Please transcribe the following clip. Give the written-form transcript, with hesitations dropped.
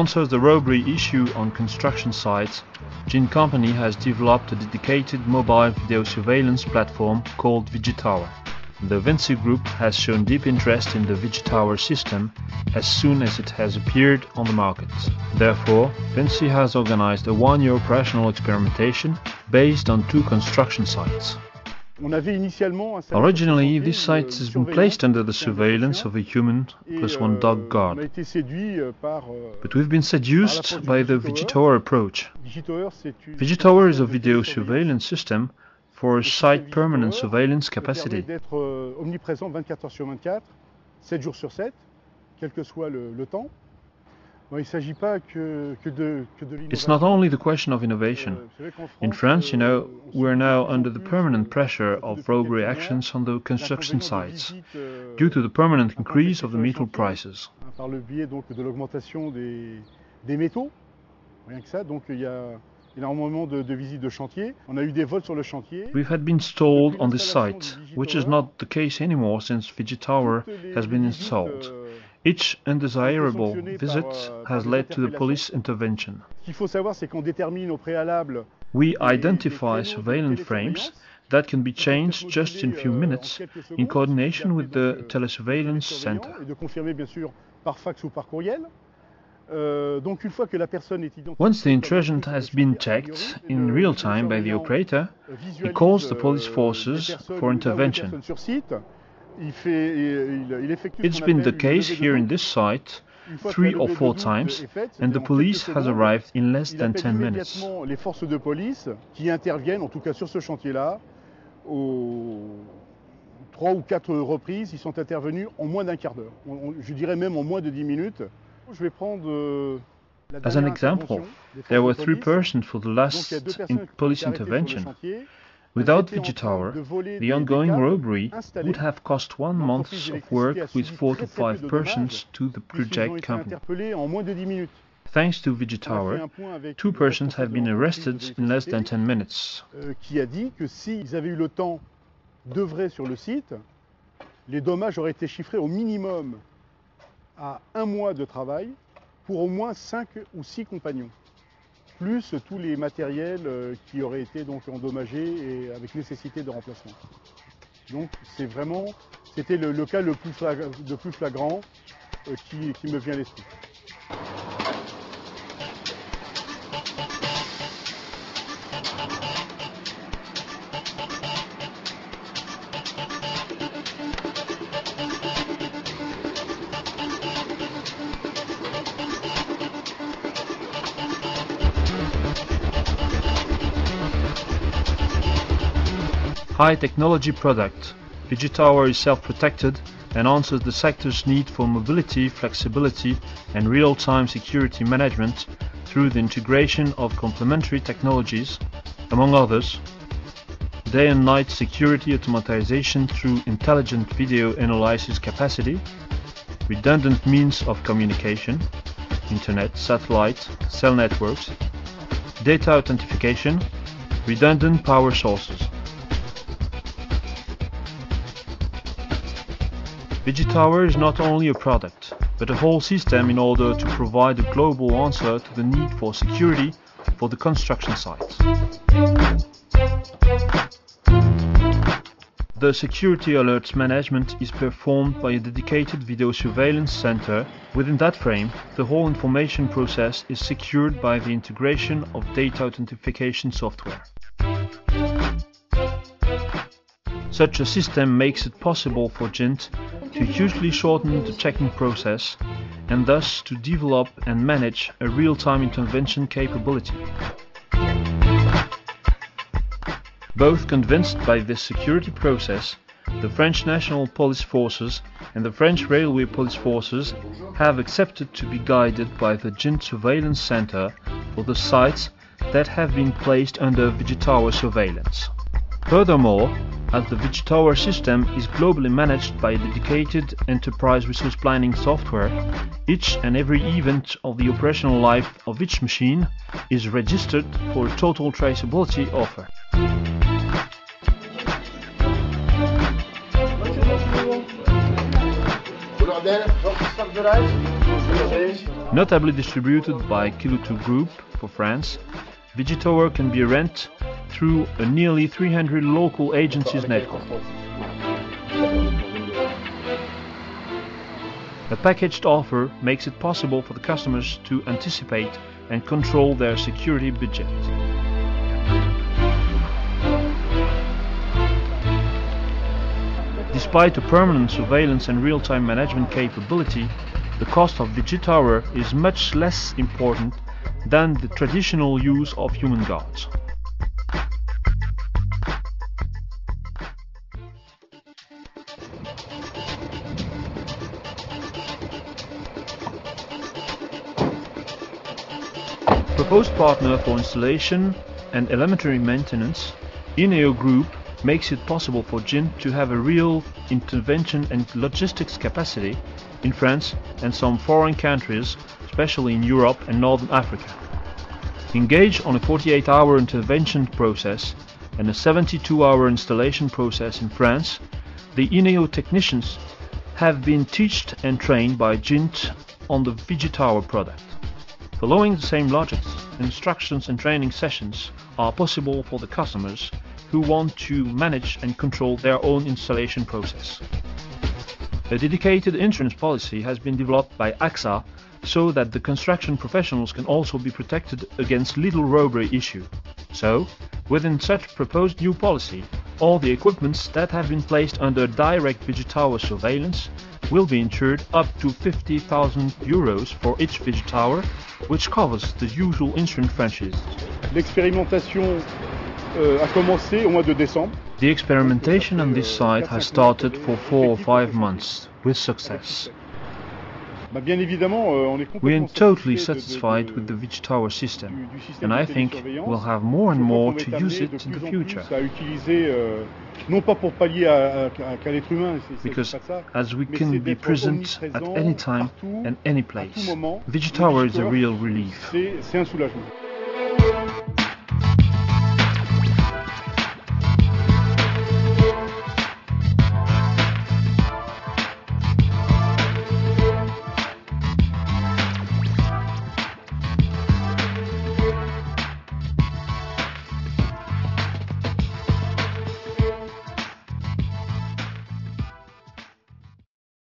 answer the robbery issue on construction sites, Jin Company has developed a dedicated mobile video surveillance platform called VIGITOWER. The Vinci Group has shown deep interest in the VIGITOWER system as soon as it has appeared on the market. Therefore, Vinci has organized a one-year operational experimentation based on 2 construction sites. Originally, this site has been placed under the surveillance of a human plus 1 dog guard. But we've been seduced by the VIGITOWER approach. VIGITOWER is a video surveillance system for a site permanent surveillance capacity. It's not only the question of innovation. In France, we're now under the permanent pressure of robbery actions on the construction sites, due to the permanent increase of the metal prices. We've had been stalled on this site, which is not the case anymore since VIGITOWER has been installed. Each undesirable visit has led to the police intervention. We identify surveillance frames that can be changed just in a few minutes in coordination with the telesurveillance center. Once the intrusion has been checked in real time by the operator, he calls the police forces for intervention. It's been the case here in this site 3 or 4 times, and the police has arrived in less than 10 minutes. As an example, there were 3 persons for the last police intervention. Without VIGITOWER, the ongoing robbery would have cost 1 month of work with 4 to 5 persons to the project company. Thanks to VIGITOWER, 2 persons have been arrested in less than 10 minutes. Les dommages auraient été chiffrés au minimum à 1 mois de travail pour au moins 5 ou 6 compagnons, plus tous les matériels qui auraient été donc endommagés et avec nécessité de remplacement. Donc c'était le cas le plus flagrant qui me vient à l'esprit. High technology product, VIGITOWER is self-protected and answers the sector's need for mobility, flexibility and real-time security management through the integration of complementary technologies, among others, day and night security automatization through intelligent video analysis capacity, redundant means of communication, internet, satellite, cell networks, data authentication, redundant power sources. VIGITOWER is not only a product, but a whole system in order to provide a global answer to the need for security for the construction sites. The security alerts management is performed by a dedicated video surveillance center. Within that frame, the whole information process is secured by the integration of data authentication software. Such a system makes it possible for JINT to hugely shorten the checking process and thus to develop and manage a real-time intervention capability. Both convinced by this security process, the French National Police Forces and the French Railway Police Forces have accepted to be guided by the JINT Surveillance Center for the sites that have been placed under VIGITOWER surveillance. Furthermore, as the VIGITOWER system is globally managed by a dedicated enterprise resource planning software, each and every event of the operational life of each machine is registered for a total traceability offer. Voor de Ardennen, wat is dat bereid? Notably distributed by Kilo2 Group for France, VIGITOWER can be rented through a nearly 300 local agencies network. A packaged offer makes it possible for the customers to anticipate and control their security budget. Despite a permanent surveillance and real-time management capability, the cost of VIGITOWER is much less important than the traditional use of human guards. Proposed partner for installation and elementary maintenance, INEO Group makes it possible for GINT to have a real intervention and logistics capacity in France and some foreign countries, especially in Europe and Northern Africa. Engage on a 48-hour intervention process and a 72-hour installation process in France, the INEO technicians have been taught and trained by GINT on the VIGITOWER product. Following the same logics, instructions and training sessions are possible for the customers who want to manage and control their own installation process. A dedicated insurance policy has been developed by AXA so that the construction professionals can also be protected against legal robbery issue. So, within such proposed new policy, all the equipments that have been placed under direct VIGITOWER surveillance will be insured up to €50,000 for each VIGITOWER, which covers the usual insurance franchise. L'expérimentation a commencé au mois de décembre. The experimentation on this site has started for 4 or 5 months, with success. We are totally satisfied with the VIGITOWER system, and I think we'll have more and more to use it in the future. Because as we can be present at any time and any place, VIGITOWER is a real relief.